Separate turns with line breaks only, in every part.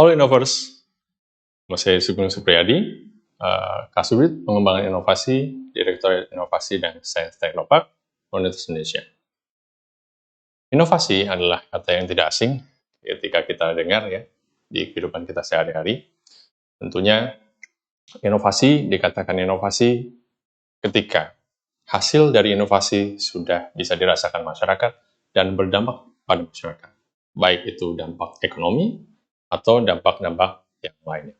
Halo Innovers, nama saya Sugeng Supriyadi, Kasubdit Pengembangan Inovasi, Direktorat Inovasi dan Sains Teknopark, Universitas Indonesia. Inovasi adalah kata yang tidak asing ketika kita dengar ya di kehidupan kita sehari-hari. Tentunya inovasi dikatakan inovasi ketika hasil dari inovasi sudah bisa dirasakan masyarakat dan berdampak pada masyarakat, baik itu dampak ekonomi atau dampak-dampak yang lainnya.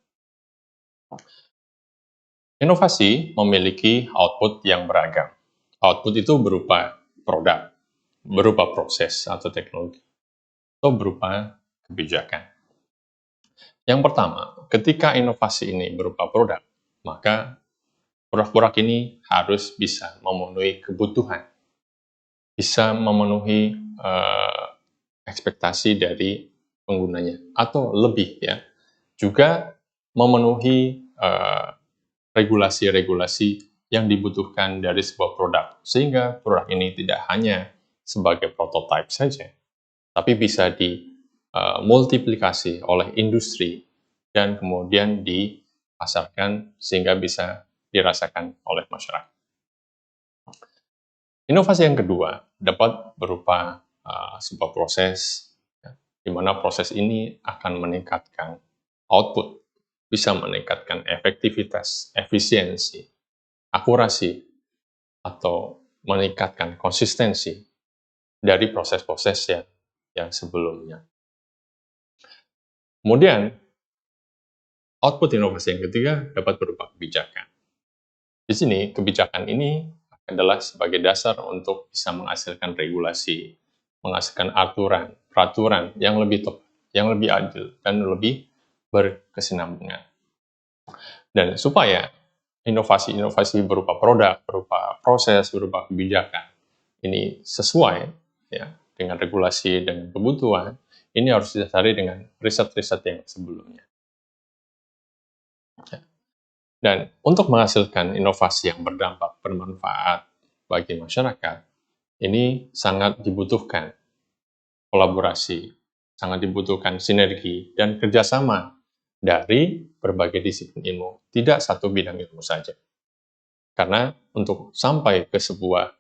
Inovasi memiliki output yang beragam. Output itu berupa produk, berupa proses atau teknologi, atau berupa kebijakan. Yang pertama, ketika inovasi ini berupa produk, maka produk-produk ini harus bisa memenuhi kebutuhan, bisa memenuhi ekspektasi dari penggunanya, atau lebih ya, juga memenuhi regulasi-regulasi yang dibutuhkan dari sebuah produk, sehingga produk ini tidak hanya sebagai prototipe saja, tapi bisa dimultiplikasi oleh industri dan kemudian dipasarkan sehingga bisa dirasakan oleh masyarakat. Inovasi yang kedua dapat berupa sebuah proses, ya, di mana proses ini akan meningkatkan output, bisa meningkatkan efektivitas, efisiensi, akurasi, atau meningkatkan konsistensi dari proses-proses yang sebelumnya. Kemudian, output inovasi yang ketiga dapat berupa kebijakan. Di sini, kebijakan ini adalah sebagai dasar untuk bisa menghasilkan regulasi, menghasilkan aturan, peraturan yang lebih tepat, yang lebih adil, dan lebih berkesinambungan. Dan supaya inovasi-inovasi berupa produk, berupa proses, berupa kebijakan ini sesuai ya dengan regulasi dan kebutuhan, ini harus didasari dengan riset-riset yang sebelumnya. Dan untuk menghasilkan inovasi yang berdampak, bermanfaat bagi masyarakat, ini sangat dibutuhkan kolaborasi, sangat dibutuhkan sinergi dan kerjasama dari berbagai disiplin ilmu, tidak satu bidang ilmu saja. Karena untuk sampai ke sebuah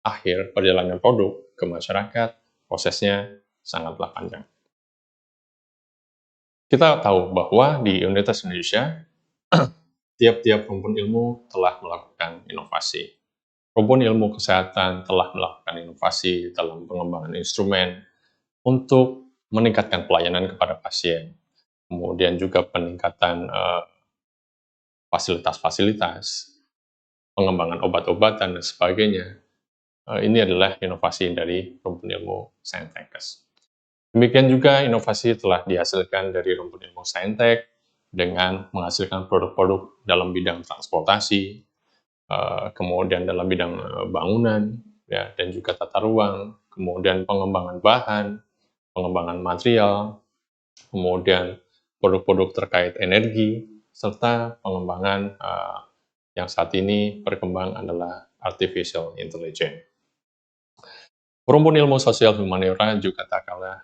akhir perjalanan produk ke masyarakat, prosesnya sangatlah panjang. Kita tahu bahwa di Universitas Indonesia, tiap-tiap rumpun ilmu telah melakukan inovasi. Rumpun ilmu kesehatan telah melakukan inovasi dalam pengembangan instrumen untuk meningkatkan pelayanan kepada pasien. Kemudian juga peningkatan fasilitas-fasilitas, pengembangan obat-obatan, dan sebagainya. Ini adalah inovasi dari rumpun ilmu Saintekes. Demikian juga inovasi telah dihasilkan dari rumpun ilmu Saintek dengan menghasilkan produk-produk dalam bidang transportasi, kemudian dalam bidang bangunan, ya, dan juga tata ruang, kemudian pengembangan bahan, pengembangan material, kemudian produk-produk terkait energi, serta pengembangan yang saat ini berkembang adalah artificial intelligence. Rumpun ilmu sosial humaniora juga tak kalah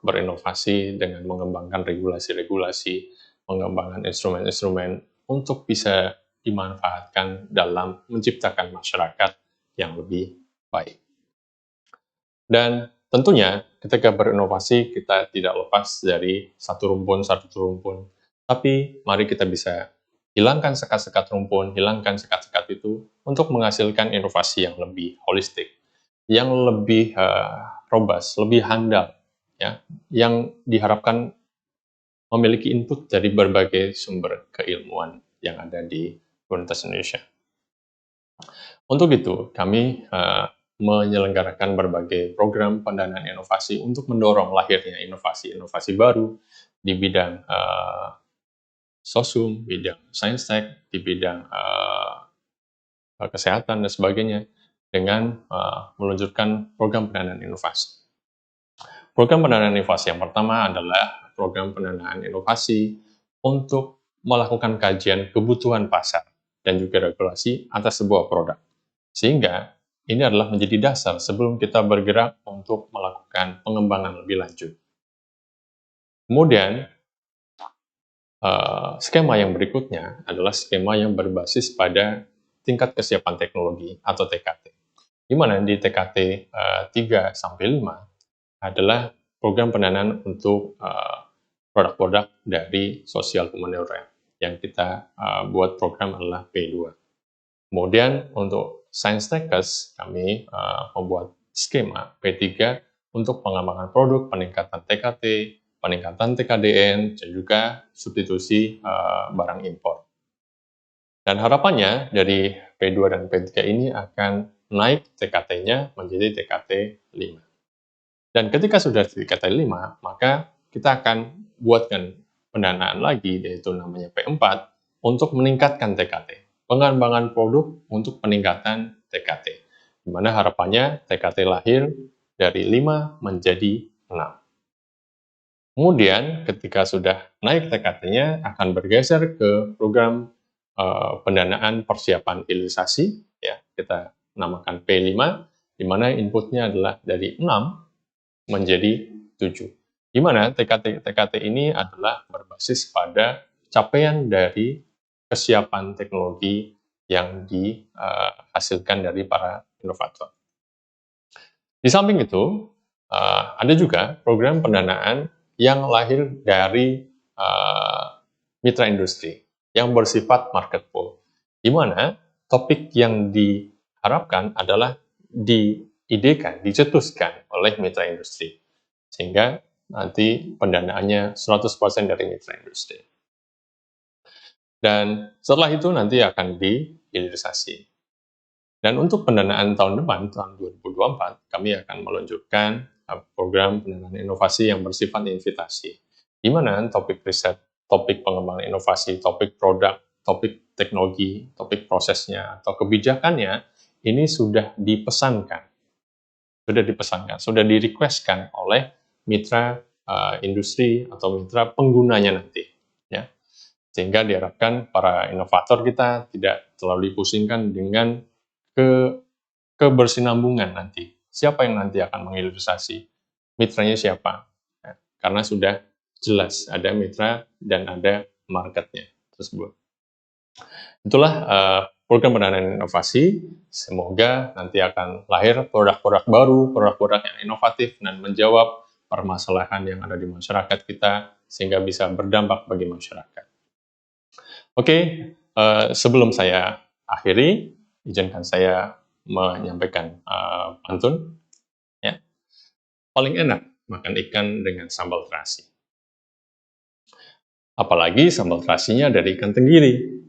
berinovasi dengan mengembangkan regulasi-regulasi, mengembangkan instrumen-instrumen untuk bisa dimanfaatkan dalam menciptakan masyarakat yang lebih baik. Dan tentunya ketika berinovasi kita tidak lepas dari satu rumpun, tapi mari kita bisa hilangkan sekat-sekat rumpun, hilangkan sekat-sekat itu untuk menghasilkan inovasi yang lebih holistik, yang lebih robust, lebih handal, ya, yang diharapkan memiliki input dari berbagai sumber keilmuan yang ada di Universitas Indonesia. Untuk itu, kami menyelenggarakan berbagai program pendanaan inovasi untuk mendorong lahirnya inovasi-inovasi baru di bidang sosum, bidang saintek, di bidang kesehatan, dan sebagainya, dengan meluncurkan program pendanaan inovasi. Program pendanaan inovasi yang pertama adalah program pendanaan inovasi untuk melakukan kajian kebutuhan pasar dan juga regulasi atas sebuah produk. Sehingga ini adalah menjadi dasar sebelum kita bergerak untuk melakukan pengembangan lebih lanjut. Kemudian, Skema yang berikutnya adalah skema yang berbasis pada tingkat kesiapan teknologi atau TKT. Di mana di TKT 3 sampai 5 adalah program pendanaan untuk produk-produk dari sosial humaniora yang kita buat program adalah P2. Kemudian untuk Science Takers kami membuat skema P3 untuk pengembangan produk, peningkatan TKT, peningkatan TKDN, dan juga substitusi barang impor. Dan harapannya dari P2 dan P3 ini akan naik TKT-nya menjadi TKT 5. Dan ketika sudah TKT 5, maka kita akan buatkan pendanaan lagi, yaitu namanya P4, untuk meningkatkan TKT. Pengembangan produk untuk peningkatan TKT. Di mana harapannya TKT lahir dari 5 menjadi 6. Kemudian ketika sudah naik TKT-nya akan bergeser ke program pendanaan persiapan hilirisasi, ya kita namakan P5, di mana inputnya adalah dari 6 menjadi 7. Di mana TKT ini adalah berbasis pada capaian dari kesiapan teknologi yang dihasilkan dari para inovator. Di samping itu, ada juga program pendanaan yang lahir dari mitra industri yang bersifat market pool, di mana topik yang diharapkan adalah diidekan, dicetuskan oleh mitra industri, sehingga nanti pendanaannya 100% dari mitra industri. Dan setelah itu nanti akan dihilirisasi. Dan untuk pendanaan tahun depan, tahun 2024, kami akan meluncurkan program pendanaan inovasi yang bersifat invitasi, di mana topik riset, topik pengembangan inovasi, topik produk, topik teknologi, topik prosesnya, atau kebijakannya, ini sudah dipesankan, sudah di-requestkan oleh mitra industri atau mitra penggunanya nanti. Ya. Sehingga diharapkan para inovator kita tidak terlalu dipusingkan dengan kebersinambungan nanti. Siapa yang nanti akan menghilirisasi? Mitranya siapa? Ya, karena sudah jelas ada mitra dan ada marketnya tersebut. Itulah program pendanaan inovasi. Semoga nanti akan lahir produk-produk baru, produk-produk yang inovatif dan menjawab permasalahan yang ada di masyarakat kita sehingga bisa berdampak bagi masyarakat. Oke, sebelum saya akhiri, izinkan saya menyampaikan pantun. Ya. Paling enak makan ikan dengan sambal terasi. Apalagi sambal terasinya dari ikan tenggiri.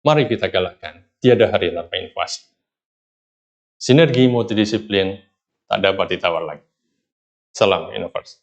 Mari kita galakkan, tiada hari tanpa inovasi. Sinergi multidisiplin tak dapat ditawar lagi. Salam inovasi.